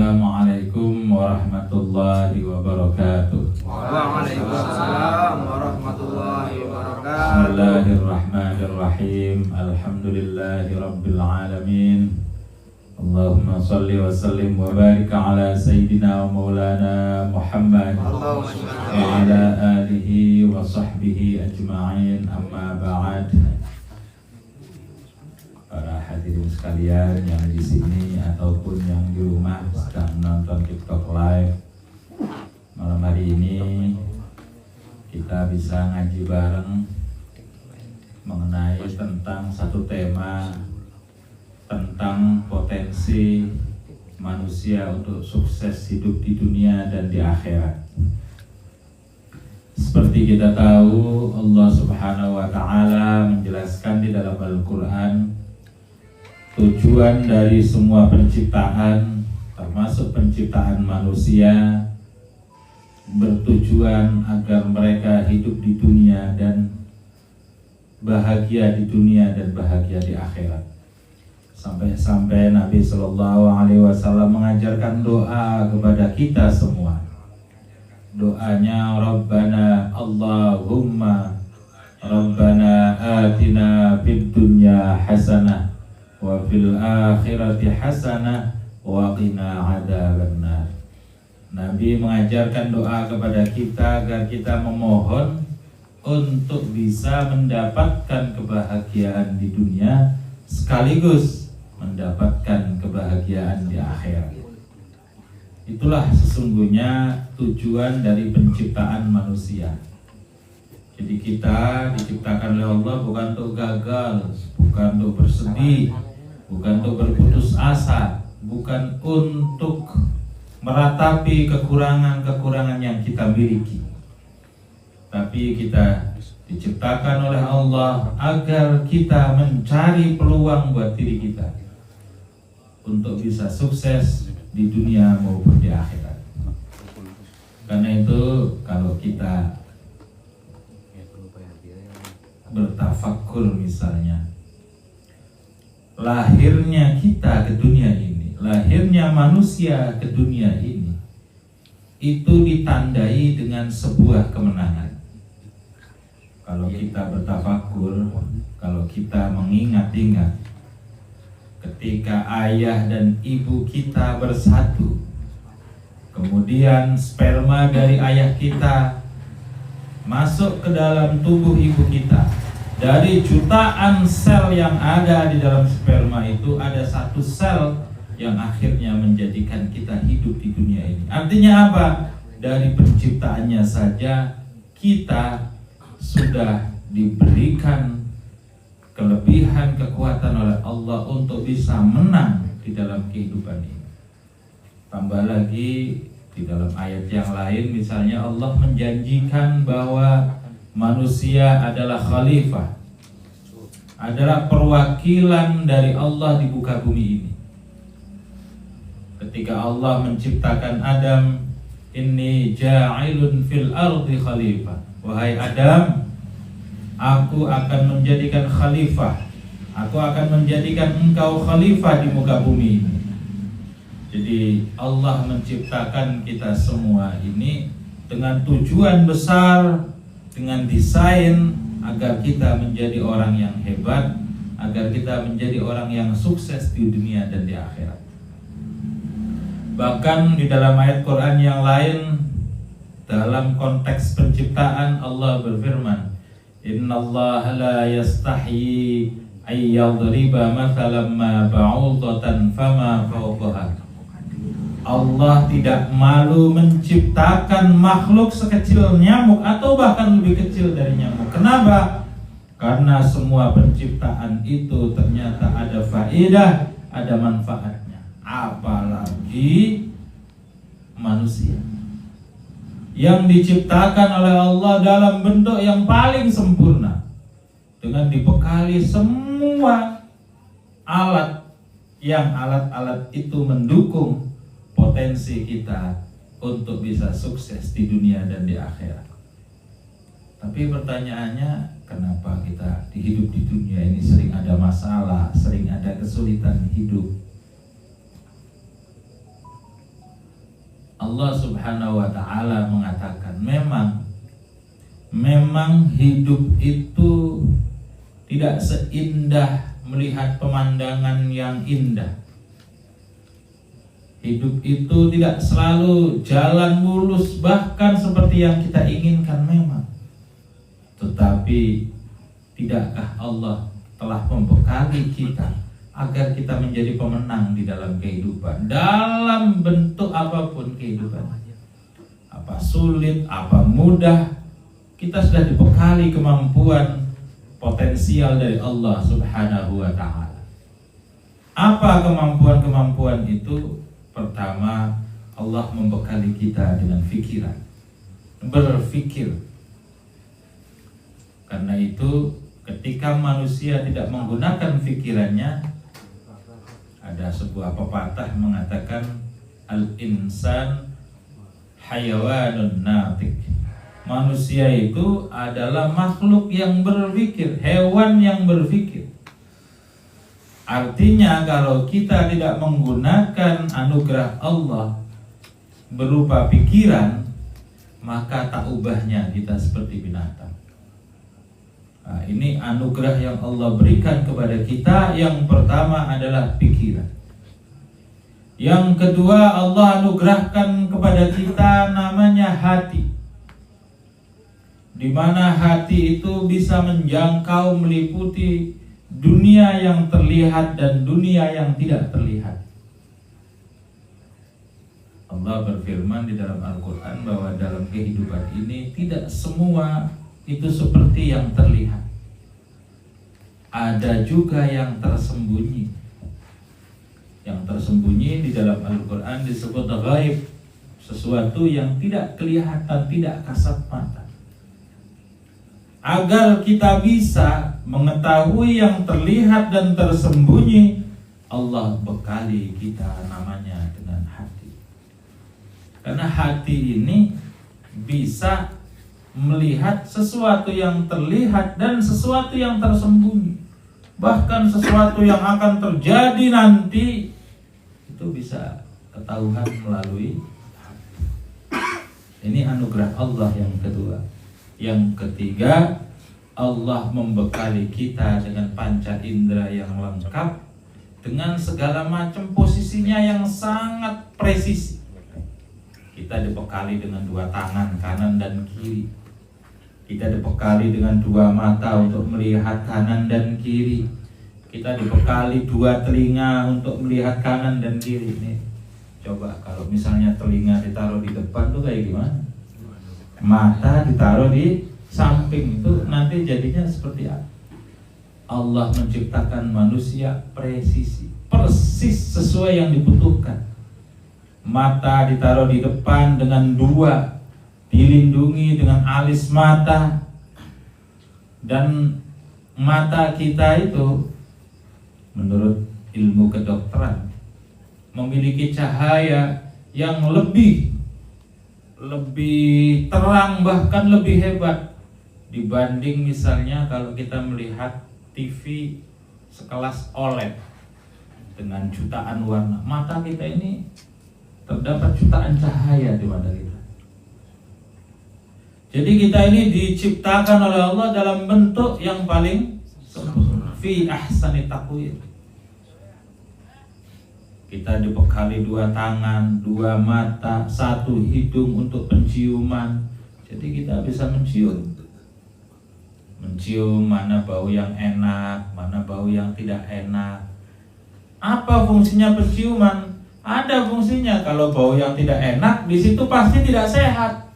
Assalamualaikum warahmatullahi wabarakatuh. Waalaikumsalam warahmatullahi wabarakatuh. Bismillahirrahmanirrahim. Alhamdulillahi rabbil alamin. Allahumma salli wa sallim wa barik ala sayyidina wa maulana Muhammad wa ala alihi wa sahbihi ajma'in. Amma ba'd. Para hadirin sekalian yang di sini ataupun yang di rumah sedang menonton TikTok live, malam hari ini kita bisa ngaji bareng mengenai tentang satu tema tentang potensi manusia untuk sukses hidup di dunia dan di akhirat. Seperti kita tahu, Allah Subhanahu wa Ta'ala menjelaskan di dalam Al-Quran, tujuan dari semua penciptaan, termasuk penciptaan manusia, bertujuan agar mereka hidup di dunia dan bahagia di dunia dan bahagia di akhirat. Sampai-sampai Nabi Shallallahu Alaihi Wasallam mengajarkan doa kepada kita semua. Doanya Rabbana Allahumma Rabbana atina fid dunya hasanah wa fil akhirati hasanah wa qina adzabannar. Nabi mengajarkan doa kepada kita agar kita memohon untuk bisa mendapatkan kebahagiaan di dunia sekaligus mendapatkan kebahagiaan di akhirat. Itulah sesungguhnya tujuan dari penciptaan manusia. Jadi kita diciptakan oleh Allah bukan untuk gagal, bukan untuk bersedih, bukan untuk berputus asa, bukan untuk meratapi kekurangan-kekurangan yang kita miliki. Tapi kita diciptakan oleh Allah agar kita mencari peluang buat diri kita untuk bisa sukses di dunia maupun di akhirat. Karena itu kalau kita bertafakur misalnya, lahirnya kita ke dunia ini, lahirnya manusia ke dunia ini, itu ditandai dengan sebuah kemenangan. Kalau kita bertafakur, kalau kita mengingat-ingat ketika ayah dan ibu kita bersatu, kemudian sperma dari ayah kita masuk ke dalam tubuh ibu kita. Dari jutaan sel yang ada di dalam sperma itu ada satu sel yang akhirnya menjadikan kita hidup di dunia ini. Artinya apa? Dari penciptaannya saja kita sudah diberikan kelebihan kekuatan oleh Allah untuk bisa menang di dalam kehidupan ini. Tambah lagi di dalam ayat yang lain, misalnya Allah menjanjikan bahwa manusia adalah khalifah, adalah perwakilan dari Allah di muka bumi ini. Ketika Allah menciptakan Adam, inni ja'ilun fil ardi khalifah. Wahai Adam, aku akan menjadikan khalifah, aku akan menjadikan engkau khalifah di muka bumi ini. Jadi Allah menciptakan kita semua ini dengan tujuan besar, dengan desain agar kita menjadi orang yang hebat, agar kita menjadi orang yang sukses di dunia dan di akhirat. Bahkan di dalam ayat Quran yang lain, dalam konteks penciptaan, Allah berfirman, innallaha la yastahyi ay yadriba mathalan ma ba'udatan fama fawqaha. Allah tidak malu menciptakan makhluk sekecil nyamuk atau bahkan lebih kecil dari nyamuk. Kenapa? Karena semua penciptaan itu ternyata ada faedah, ada manfaatnya. Apalagi manusia yang diciptakan oleh Allah dalam bentuk yang paling sempurna, dengan dibekali semua alat yang alat-alat itu mendukung potensi kita untuk bisa sukses di dunia dan di akhirat. Tapi pertanyaannya, kenapa kita hidup di dunia ini sering ada masalah, sering ada kesulitan hidup? Allah Subhanahu wa taala mengatakan memang hidup itu tidak seindah melihat pemandangan yang indah. Hidup itu tidak selalu jalan mulus bahkan seperti yang kita inginkan memang. Tetapi tidakkah Allah telah membekali kita agar kita menjadi pemenang di dalam kehidupan, dalam bentuk apapun kehidupan, apa sulit, apa mudah, kita sudah dibekali kemampuan potensial dari Allah Subhanahu wa ta'ala. Apa kemampuan-kemampuan itu? Pertama, Allah membekali kita dengan pikiran, berpikir. Karena itu ketika manusia tidak menggunakan pikirannya, ada sebuah pepatah mengatakan al-insan hayawanun natik. Manusia itu adalah makhluk yang berpikir, hewan yang berpikir. Artinya kalau kita tidak menggunakan anugerah Allah berupa pikiran, maka tak ubahnya kita seperti binatang. Nah, ini anugerah yang Allah berikan kepada kita. Yang pertama adalah pikiran. Yang kedua, Allah anugerahkan kepada kita namanya hati, di mana hati itu bisa menjangkau, meliputi dunia yang terlihat dan dunia yang tidak terlihat. Allah berfirman di dalam Al-Quran bahwa dalam kehidupan ini tidak semua itu seperti yang terlihat. Ada juga yang tersembunyi. Yang tersembunyi di dalam Al-Quran disebut ghaib, sesuatu yang tidak kelihatan, tidak kasat mata. Agar kita bisa mengetahui yang terlihat dan tersembunyi, Allah bekali kita namanya dengan hati. Karena hati ini bisa melihat sesuatu yang terlihat dan sesuatu yang tersembunyi, bahkan sesuatu yang akan terjadi nanti itu bisa ketahuan melalui hati. Ini anugerah Allah yang kedua. Yang ketiga, Allah membekali kita dengan panca indera yang lengkap, dengan segala macam posisinya yang sangat presisi. Kita dibekali dengan dua tangan, kanan dan kiri. Kita dibekali dengan dua mata untuk melihat kanan dan kiri. Kita dibekali dua telinga untuk melihat kanan dan kiri. Nih, coba kalau misalnya telinga ditaruh di depan tuh kayak gimana? Mata ditaruh di samping, itu nanti jadinya seperti apa? Allah menciptakan manusia presisi, persis sesuai yang dibutuhkan. Mata ditaruh di depan dengan dua, dilindungi dengan alis mata. Dan mata kita itu menurut ilmu kedokteran memiliki cahaya yang lebih terang, bahkan lebih hebat dibanding misalnya kalau kita melihat TV sekelas OLED dengan jutaan warna. Mata kita ini terdapat jutaan cahaya di mata kita. Jadi kita ini diciptakan oleh Allah dalam bentuk yang paling sempurna, fi ahsani taqwim. Kita dibekali dua tangan, dua mata, satu hidung untuk penciuman. Jadi kita bisa mencium mana bau yang enak, mana bau yang tidak enak. Apa fungsinya penciuman? Ada fungsinya. Kalau bau yang tidak enak, di situ pasti tidak sehat.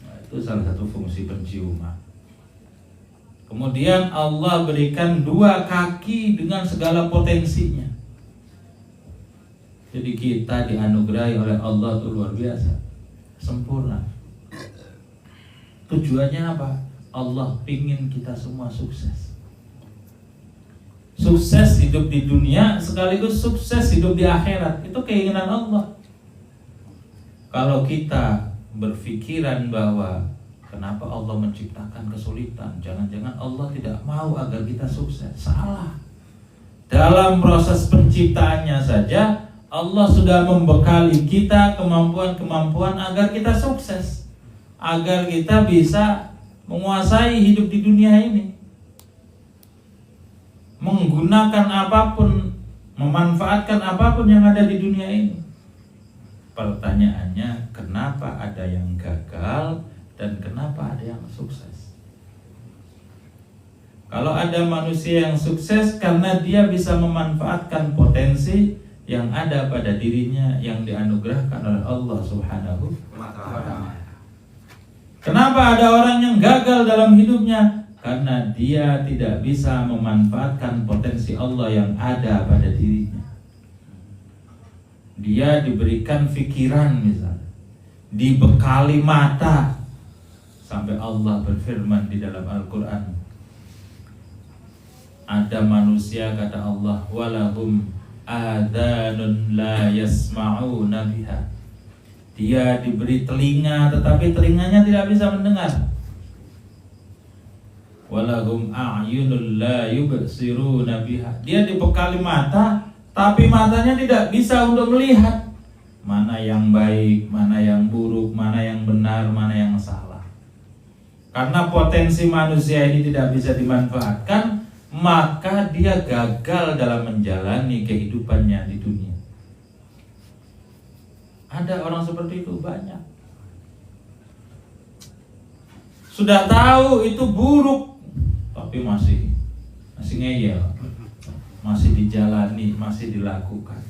Nah, itu salah satu fungsi penciuman. Kemudian Allah berikan dua kaki dengan segala potensinya. Jadi kita dianugerahi oleh Allah itu luar biasa, sempurna. Tujuannya apa? Allah ingin kita semua sukses. Sukses hidup di dunia sekaligus sukses hidup di akhirat. Itu keinginan Allah. Kalau kita berpikiran bahwa kenapa Allah menciptakan kesulitan, jangan-jangan Allah tidak mau agar kita sukses. Salah. Dalam proses penciptaannya saja Allah sudah membekali kita kemampuan-kemampuan agar kita sukses, agar kita bisa menguasai hidup di dunia ini, menggunakan apapun, memanfaatkan apapun yang ada di dunia ini. Pertanyaannya, kenapa ada yang gagal dan kenapa ada yang sukses? Kalau ada manusia yang sukses karena dia bisa memanfaatkan potensi yang ada pada dirinya yang dianugerahkan oleh Allah Subhanahu wa Ta'ala. Kenapa ada orang yang gagal dalam hidupnya? Karena dia tidak bisa memanfaatkan potensi Allah yang ada pada dirinya. Dia diberikan pikiran misalnya, dibekali mata, sampai Allah berfirman di dalam Al-Quran, ada manusia, kata Allah, walahum adhanun la yasma'una biha. Dia diberi telinga tetapi telinganya tidak bisa mendengar. Walahum a'yunun la yubsiruna biha. Dia dibekali mata tapi matanya tidak bisa untuk melihat mana yang baik, mana yang buruk, mana yang benar, mana yang salah. Karena potensi manusia ini tidak bisa dimanfaatkan, maka dia gagal dalam menjalani kehidupannya di dunia. Ada orang seperti itu banyak. Sudah tahu itu buruk, tapi masih ngeyel, masih dijalani, masih dilakukan.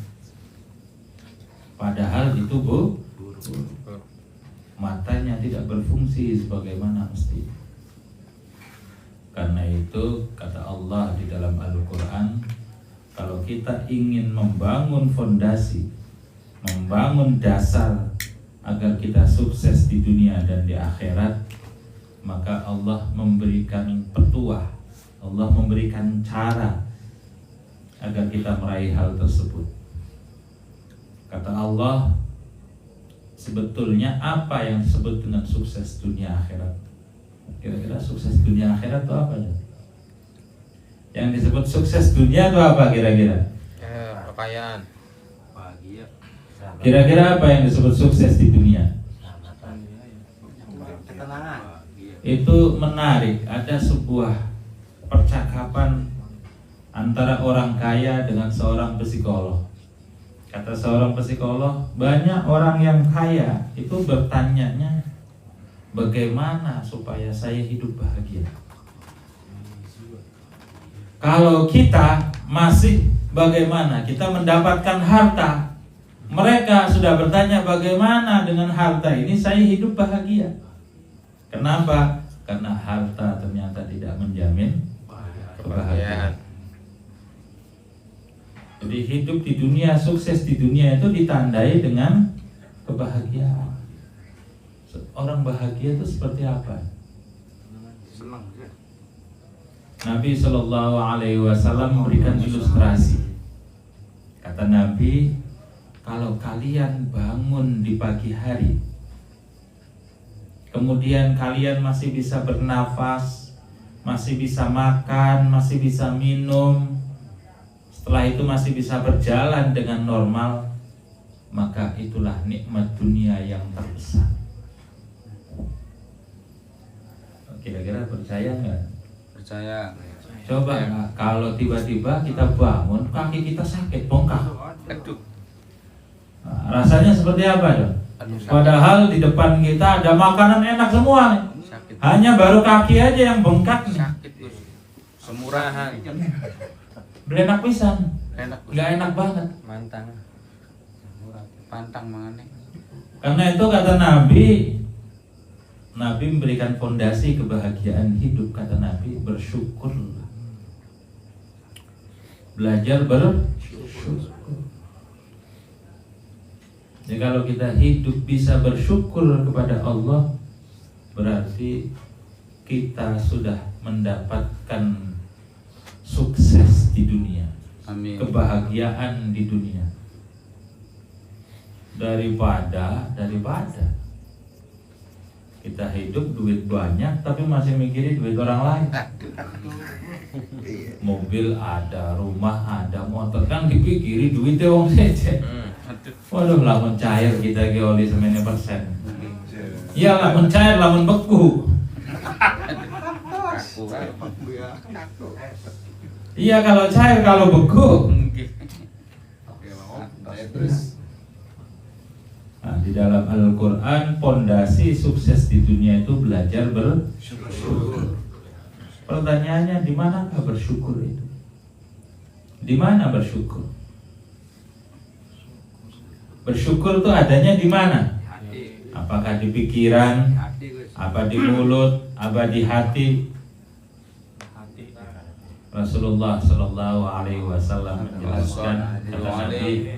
Padahal itu buruk. Matanya tidak berfungsi sebagaimana mestinya. Karena itu kata Allah di dalam Al-Quran, kalau kita ingin membangun fondasi, membangun dasar agar kita sukses di dunia dan di akhirat, maka Allah memberikan petuah, Allah memberikan cara agar kita meraih hal tersebut. Kata Allah, sebetulnya apa yang disebut dengan sukses dunia akhirat? Kira-kira sukses dunia akhirat itu apa ya? Yang disebut sukses dunia itu apa kira-kira? Kekayaan. Kira-kira apa yang disebut sukses di dunia? Ketenangan. Itu menarik. Ada sebuah percakapan antara orang kaya dengan seorang psikolog. Kata seorang psikolog, banyak orang yang kaya itu bertanya-nya, bagaimana supaya saya hidup bahagia? Kalau kita masih bagaimana kita mendapatkan harta, mereka sudah bertanya bagaimana dengan harta ini saya hidup bahagia. Kenapa? Karena harta ternyata tidak menjamin kebahagiaan. Jadi hidup di dunia, sukses di dunia itu ditandai dengan kebahagiaan. Orang bahagia itu seperti apa? Nabi Shallallahu Alaihi Wasallam memberikan ilustrasi. Kata Nabi, kalau kalian bangun di pagi hari, kemudian kalian masih bisa bernafas, masih bisa makan, masih bisa minum, setelah itu masih bisa berjalan dengan normal, maka itulah nikmat dunia yang terbesar. Kira-kira percaya nggak? Percaya. Coba kalau tiba-tiba kita bangun, kaki kita sakit, bongkak. Aduh. Nah, rasanya seperti apa dong? Aduh, sakit. Padahal di depan kita ada makanan enak semua nih. Sakit. Hanya baru kaki aja yang bengkak nih. Sakit Gus. Semurahan. Belenak pisan. Enak Gus. Nggak enak banget. Mantang. Pantang mangane. Karena itu kata Nabi memberikan fondasi kebahagiaan hidup. Kata Nabi, bersyukurlah. Belajar bersyukur. Jadi kalau kita hidup bisa bersyukur kepada Allah, berarti kita sudah mendapatkan sukses di dunia. Amin. Kebahagiaan di dunia. Daripada kita hidup duit banyak tapi masih mikirin duit orang lain. Mobil ada, rumah ada, motor kan dipikiri duitnya wong saja. Waduh, lamun cair kita ge oli semene persen. Iya, lamun cair, lamun beku. Kaku kan. Iya, kalau cair, kalau beku. Nggih. Nah, di dalam Al-Quran, pondasi sukses di dunia itu belajar bersyukur. Pertanyaannya, di manakah bersyukur itu? Di mana bersyukur? Bersyukur itu adanya di mana? Apakah di pikiran, apa di mulut, apa di hati? Rasulullah Shallallahu Alaihi Wasallam menjelaskan, kata Nabi,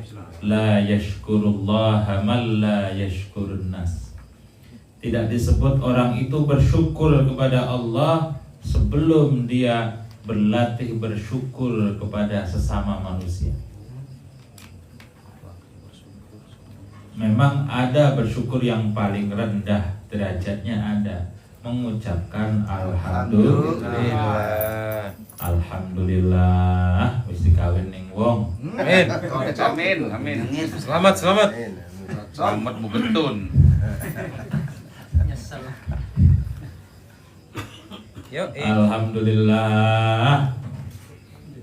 la yashkurullaha man la yashkurun nas. Tidak disebut orang itu bersyukur kepada Allah sebelum dia berlatih bersyukur kepada sesama manusia. Memang ada bersyukur yang paling rendah derajatnya, ada mengucapkan alhamdulillah. Alhamdulillah wis dikawin ning wong. Amin. Amin. Selamat. Selamat mugetun. Alhamdulillah.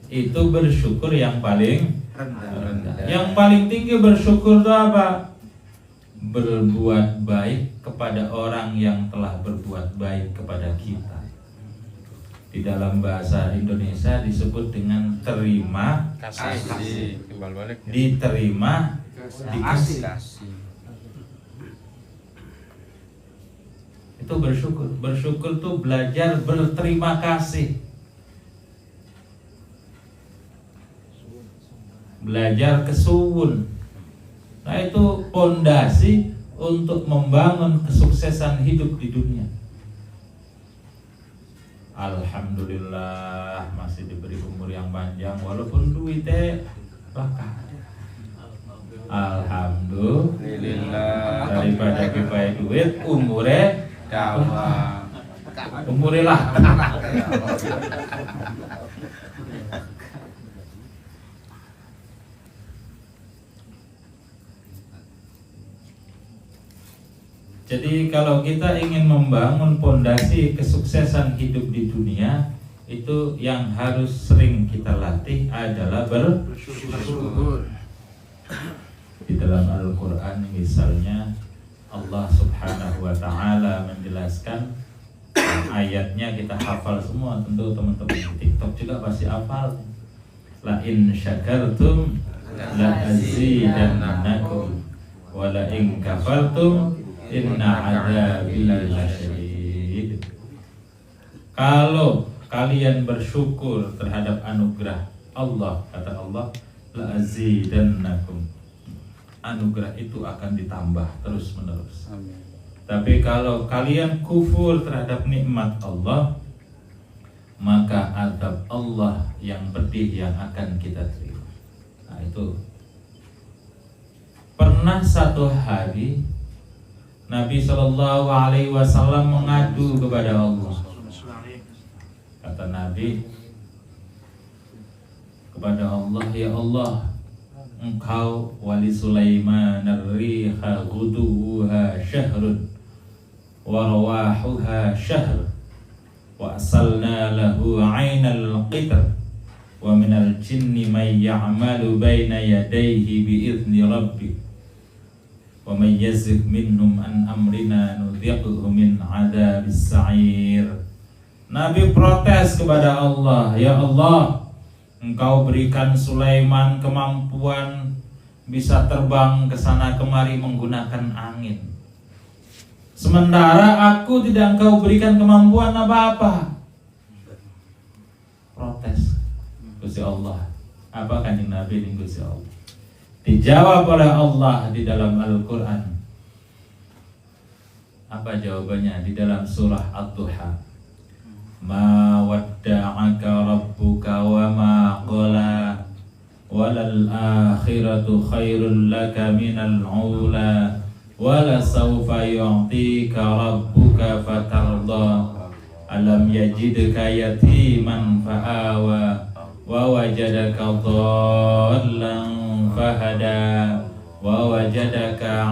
Itu bersyukur yang paling rendah. Yang paling tinggi bersyukur itu apa? Berbuat baik kepada orang yang telah berbuat baik kepada kita. Di dalam bahasa Indonesia disebut dengan terima kasih. Diterima, dikasih. Itu bersyukur. Bersyukur itu belajar berterima kasih. Belajar kesuwun. Nah, itu pondasi untuk membangun kesuksesan hidup di dunia. Alhamdulillah masih diberi umur yang panjang walaupun duitnya langka. Alhamdulillah daripada kipai duit umurnya dawa. Umurnya lah. Jadi kalau kita ingin membangun pondasi kesuksesan hidup di dunia, itu yang harus sering kita latih adalah bersyukur. Di dalam Al-Quran misalnya Allah Subhanahu wa Ta'ala menjelaskan, ayatnya kita hafal semua, tentu teman-teman di TikTok juga pasti hafal. La in syakartum la azidannakum wa la in kafartum inna adabi lasyadid. Kalau kalian bersyukur terhadap anugerah Allah, kata Allah, la azidannakum, anugerah itu akan ditambah terus menerus. Tapi kalau kalian kufur terhadap nikmat Allah, maka azab Allah yang pedih yang akan kita terima. Nah, itu pernah satu hari Nabi Shallallahu Alaihi Wasallam mengadu kepada Allah. Kata Nabi kepada Allah, ya Allah, Engkau wali Sulaiman ar-riha ghuduha syahrun wa rawahuha syahr wa asalna lahu 'ainal qitr wa minal jinni may ya'malu baina yadayhi bi idzni rabbih wa may yazigh minhum an amrina nudhiqhu min 'adzabis sa'ir. Nabi protes kepada Allah, ya Allah, Engkau berikan Sulaiman kemampuan bisa terbang ke sana kemari menggunakan angin. Sementara aku tidak Engkau berikan kemampuan apa-apa. Protes Gusti Allah. Apa kanjeng Nabi ini Gusti Allah? Dijawab oleh Allah di dalam Al-Quran. Apa jawabannya? Di dalam surah Ad-Duha. Ma wadda'aka rabbuka wa ma qala walal akhiratu khairul laka minal ula wala sawfa yu'tika rabbuka fatarda alam yajidka yatiman fa'awa wa wajadaka dhallan fahada wa wajadaka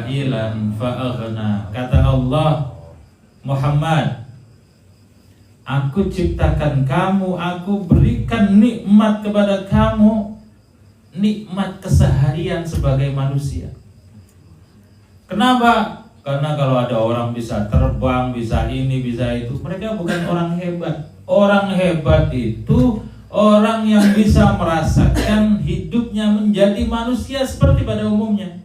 'ailan fa'aghna. Kata Allah, Muhammad, aku ciptakan kamu, aku berikan nikmat kepada kamu, nikmat keseharian sebagai manusia. Kenapa? Karena kalau ada orang bisa terbang, bisa ini, bisa itu, mereka bukan orang hebat. Orang hebat itu orang yang bisa merasakan hidupnya menjadi manusia seperti pada umumnya.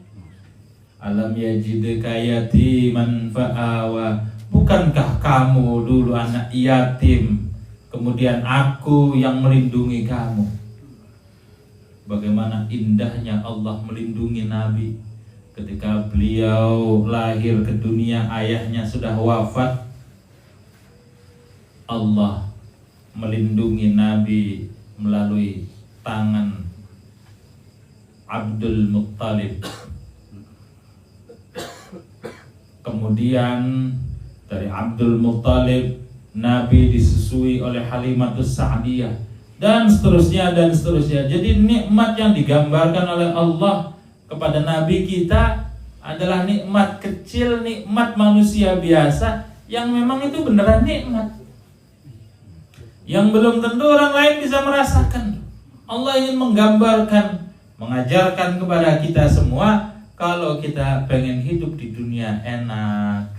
Alam yajidka yatiman fa'awa. Bukankah kamu dulu anak yatim, kemudian aku yang melindungi kamu? Bagaimana indahnya Allah melindungi Nabi. Ketika beliau lahir ke dunia, ayahnya sudah wafat, Allah melindungi Nabi melalui tangan Abdul Muttalib. Kemudian dari Abdul Muttalib, Nabi disusui oleh Halimatus Sa'diyah, dan seterusnya dan seterusnya. Jadi nikmat yang digambarkan oleh Allah kepada Nabi kita adalah nikmat kecil, nikmat manusia biasa yang memang itu beneran nikmat, yang belum tentu orang lain bisa merasakan. Allah ingin menggambarkan, mengajarkan kepada kita semua, kalau kita pengen hidup di dunia enak,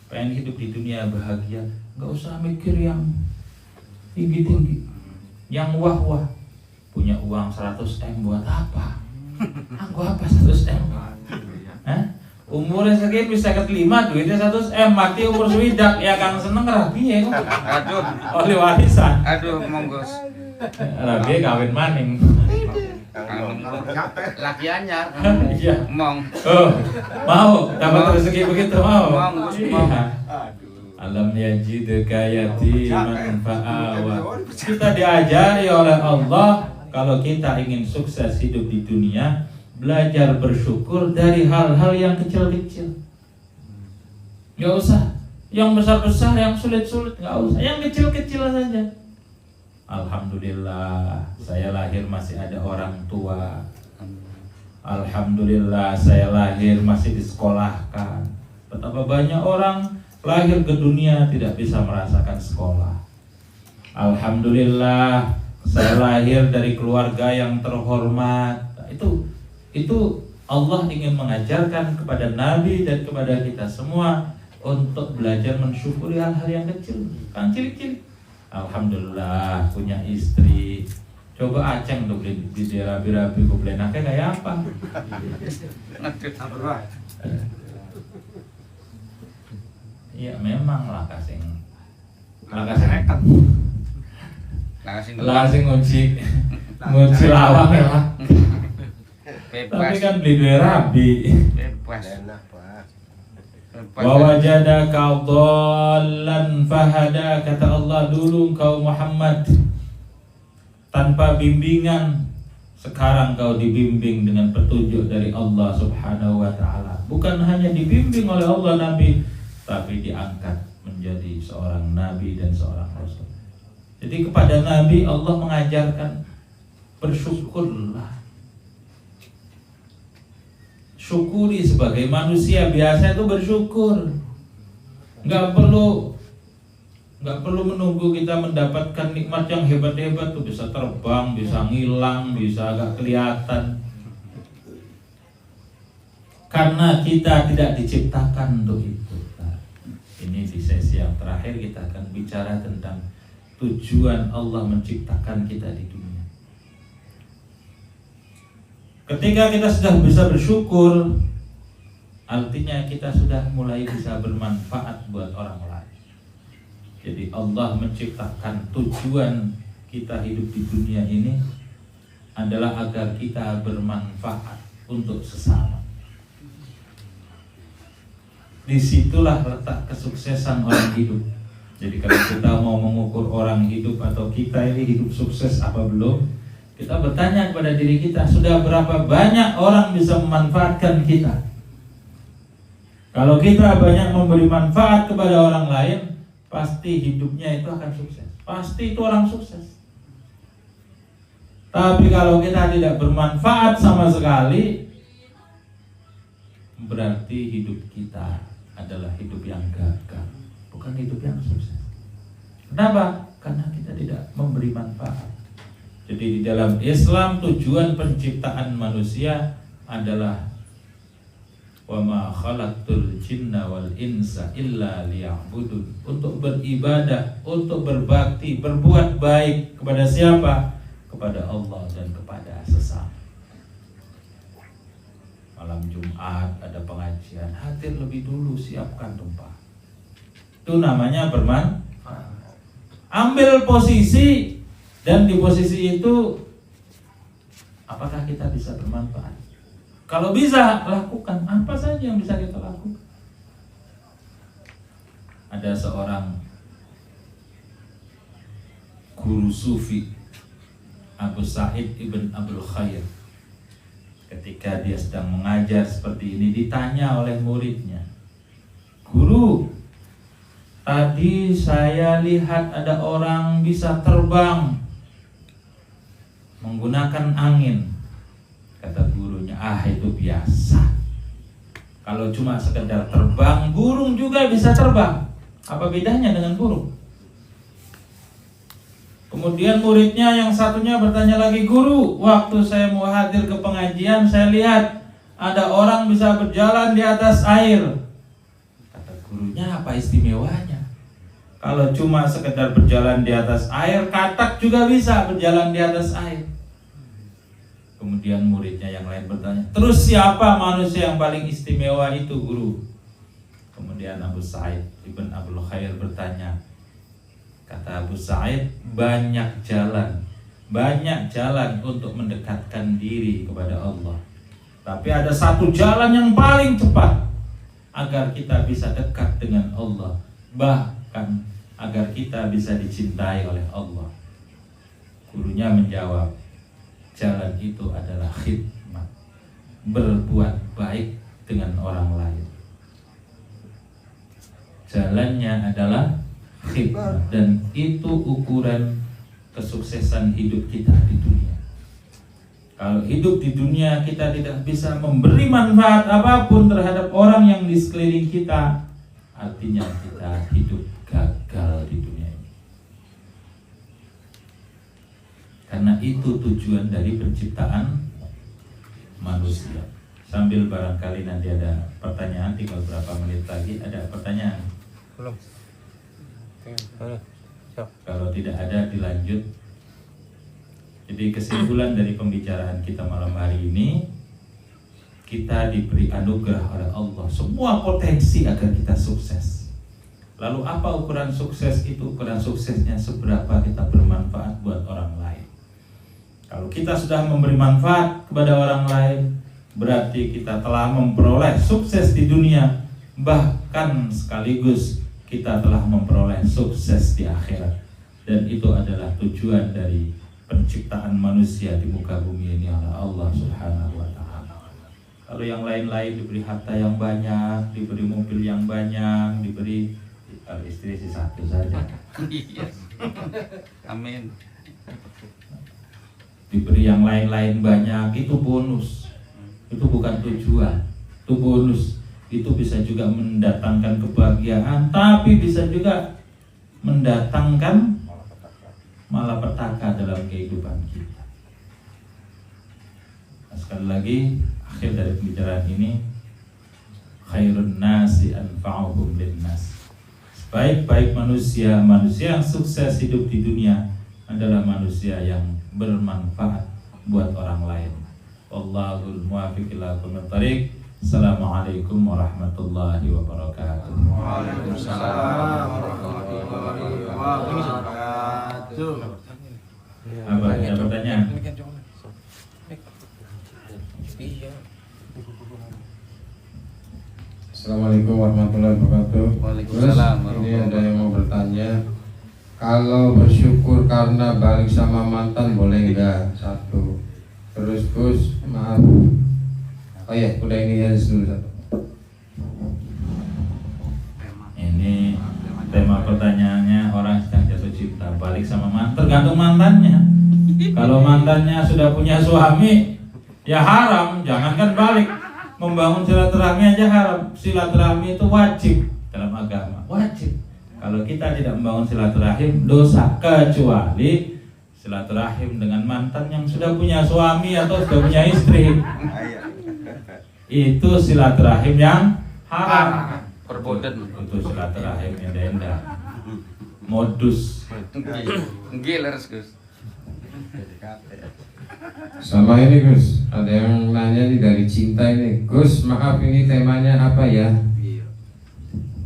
pengen hidup di dunia bahagia, gak usah mikir yang tinggi-tinggi, yang wah-wah. Punya uang 100M buat apa? Aku apa 100M? Umurnya segini bisa ketelima, duitnya 100M, mati umur swidak, ya kang seneng rabi ya. Aduh, Oleh warisan. aduh, monggo. Rabi kawin maning. Laki anyar. Iya. Mong. Oh, mau dapat rezeki begitu mau. Mong, Iya. Alam yajidka yatiman fa'awa. Kita diajari oleh Allah, kalau kita ingin sukses hidup di dunia, belajar bersyukur dari hal-hal yang kecil-kecil. Gak usah yang besar-besar, yang sulit-sulit, gak usah. Yang kecil-kecil saja. Alhamdulillah, saya lahir masih ada orang tua. Alhamdulillah, saya lahir masih disekolahkan. Betapa banyak orang lahir ke dunia tidak bisa merasakan sekolah. Alhamdulillah, saya lahir dari keluarga yang terhormat. Itu Allah ingin mengajarkan kepada Nabi dan kepada kita semua untuk belajar mensyukuri hal-hal yang kecil, kan cilik-cilik. Alhamdulillah punya istri. Coba Aceng tuh beli di rabi-rabi gue beli anaknya kayak apa? Iya memang lah kasing ngunci lawang ya lah. Tapi kan beli dua rabi. Enak, Pak. Wa wajadaka dhallan fahada. Kata Allah, dulu engkau Muhammad tanpa bimbingan, sekarang kau dibimbing dengan petunjuk dari Allah Subhanahu wa ta'ala. Bukan hanya dibimbing oleh Allah Nabi, tapi diangkat menjadi seorang Nabi dan seorang Rasul. Jadi kepada Nabi Allah mengajarkan, bersyukurlah. Syukuri sebagai manusia biasa itu bersyukur. Nggak perlu menunggu kita mendapatkan nikmat yang hebat-hebat tuh, bisa terbang, bisa ngilang, bisa agak kelihatan. Karena kita tidak diciptakan untuk itu. Nah, ini di sesi yang terakhir kita akan bicara tentang tujuan Allah menciptakan kita di dunia. Ketika kita sudah bisa bersyukur, artinya kita sudah mulai bisa bermanfaat buat orang lain. Jadi Allah menciptakan tujuan kita hidup di dunia ini adalah agar kita bermanfaat untuk sesama. Disitulah letak kesuksesan orang hidup. Jadi kalau kita mau mengukur orang hidup atau kita ini hidup sukses apa belum, kita bertanya kepada diri kita, sudah berapa banyak orang bisa memanfaatkan kita? Kalau kita banyak memberi manfaat kepada orang lain, pasti hidupnya itu akan sukses. Pasti itu orang sukses. Tapi kalau kita tidak bermanfaat sama sekali, berarti hidup kita adalah hidup yang gagal, bukan hidup yang sukses. Kenapa? Karena kita tidak memberi manfaat. Jadi di dalam Islam tujuan penciptaan manusia adalah wa ma khalaqtul jinna wal insa illa liya'budun, untuk beribadah, untuk berbakti, berbuat baik kepada siapa? Kepada Allah dan kepada sesama. Malam Jumat ada pengajian, hadir lebih dulu, siapkan tempat. Itu namanya bermanfaat. Ambil posisi, dan di posisi itu apakah kita bisa bermanfaat? Kalau bisa, lakukan apa saja yang bisa kita lakukan. Ada seorang guru sufi, Abu Sa'id ibn Abdul Khair. Ketika dia sedang mengajar seperti ini, ditanya oleh muridnya, "Guru, tadi saya lihat ada orang bisa terbang menggunakan angin." Kata gurunya, "Itu biasa. Kalau cuma sekedar terbang, burung juga bisa terbang. Apa bedanya dengan burung?" Kemudian muridnya yang satunya bertanya lagi, "Guru, waktu saya mau hadir ke pengajian, saya lihat ada orang bisa berjalan di atas air." Kata gurunya, "Apa istimewanya? Kalau cuma sekedar berjalan di atas air, katak juga bisa berjalan di atas air." Kemudian muridnya yang lain bertanya, "Terus siapa manusia yang paling istimewa itu, Guru?" Kemudian Abu Sa'id ibn Abdul Khair bertanya, kata Abu Sa'id, banyak jalan untuk mendekatkan diri kepada Allah. Tapi ada satu jalan yang paling cepat agar kita bisa dekat dengan Allah, bahkan agar kita bisa dicintai oleh Allah. Gurunya menjawab, jalan itu adalah khidmat, berbuat baik dengan orang lain. Jalannya adalah khidmat, dan itu ukuran kesuksesan hidup kita di dunia. Kalau hidup di dunia kita tidak bisa memberi manfaat apapun terhadap orang yang di sekeliling kita, artinya kita hidup gagal di dunia ini. Karena itu tujuan dari penciptaan manusia. Sambil barangkali nanti ada pertanyaan, tinggal berapa menit lagi ada pertanyaan. Belum. Kalau tidak ada, dilanjut. Jadi kesimpulan dari pembicaraan kita malam hari ini, kita diberi anugerah oleh Allah semua potensi agar kita sukses. Lalu apa ukuran sukses itu? Ukuran suksesnya seberapa kita bermanfaat buat orang lain. Kalau kita sudah memberi manfaat kepada orang lain, berarti kita telah memperoleh sukses di dunia, bahkan sekaligus kita telah memperoleh sukses di akhirat. Dan itu adalah tujuan dari penciptaan manusia di muka bumi ini oleh Allah Subhanahu wa ta'ala. Kalau yang lain-lain diberi harta yang banyak, diberi mobil yang banyak, diberi, kalau istri sih satu saja. Iya. Amin. Diberi yang lain-lain banyak, itu bonus. Itu bukan tujuan, itu bonus. Itu bisa juga mendatangkan kebahagiaan, tapi bisa juga mendatangkan malapetaka dalam kehidupan kita. Nah, sekali lagi, akhir dari pembicaraan ini, khairun nasi anfa'uhum linnas. Sebaik-baik manusia, manusia yang sukses hidup di dunia adalah manusia yang bermanfaat buat orang lain. Wallahul muwaffiq ila aqwamit thoriq. Assalamualaikum warahmatullahi wabarakatuh. Waalaikumsalam warahmatullahi wabarakatuh. Apa ada pertanyaan? Assalamualaikum warahmatullahi wabarakatuh. Waalaikumsalam. Terus ini ada yang mau bertanya, kalau bersyukur karena balik sama mantan boleh enggak? Satu. Terus Gus, maaf. Oh ya, udah ini ya dulu satu. Ini tema pertanyaannya, orang sedang jatuh cinta balik sama mantan, tergantung mantannya. Kalau mantannya sudah punya suami, ya haram, jangankan balik. membangun silaturahmi aja haram. Silaturahmi itu wajib dalam agama, wajib. Kalau kita tidak membangun silaturahim, dosa, kecuali silaturahim dengan mantan yang sudah punya suami atau sudah punya istri. Itu silaturahim yang haram. Perboden. Itu silaturahim yang denda. Modus. Nggih leres Gus. Sama ini Gus, ada yang nanya nih dari Cinta ini. Gus, maaf ini temanya apa ya?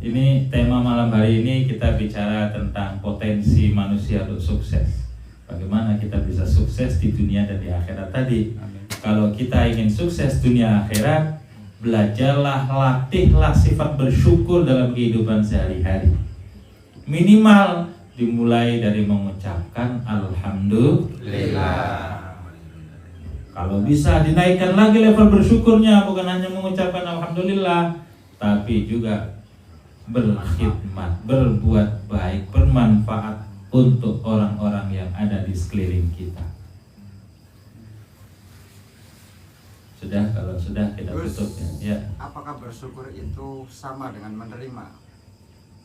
Ini tema malam hari ini kita bicara tentang potensi manusia untuk sukses. Bagaimana kita bisa sukses di dunia dan di akhirat tadi. Kalau kita ingin sukses dunia akhirat, belajarlah, latihlah sifat bersyukur dalam kehidupan sehari-hari. Minimal dimulai dari mengucapkan Alhamdulillah. Kalau bisa dinaikkan lagi level bersyukurnya, bukan hanya mengucapkan Alhamdulillah, tapi juga berkhidmat, berbuat baik, bermanfaat untuk orang-orang yang ada di sekeliling kita. Sudah, kalau sudah kita tutup ya. Apakah bersyukur itu sama dengan menerima?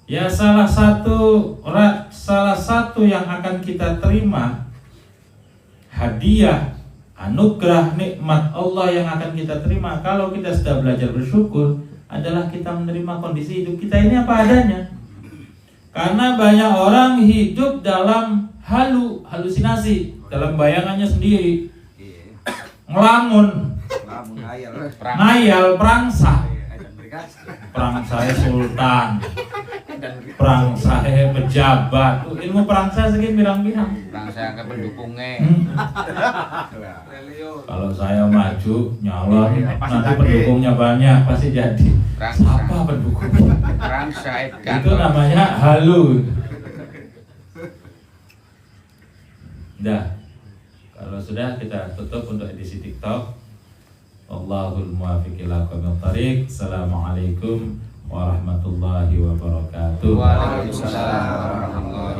Ya, salah satu yang akan kita terima, hadiah, anugerah, nikmat Allah yang akan kita terima kalau kita sudah belajar bersyukur adalah kita menerima kondisi hidup kita ini apa adanya. Karena banyak orang hidup dalam halusinasi, dalam bayangannya sendiri, ngelamun, ngayal, perangsa, perangsa sultan, perangsa pejabat. Ilmu perangsa segini birang-birang. Perangsa ke pendukungnya. Kalau saya maju nyalon, nanti pendukungnya banyak pasti jadi. Siapa pendukungnya? Perangsa Itu namanya halu. Dah. Kalau sudah kita tutup untuk edisi TikTok. Wallahul muwaffiq ila aqwamit thariq. Assalamualaikum warahmatullahi wabarakatuh. Waalaikumsalam warahmatullahi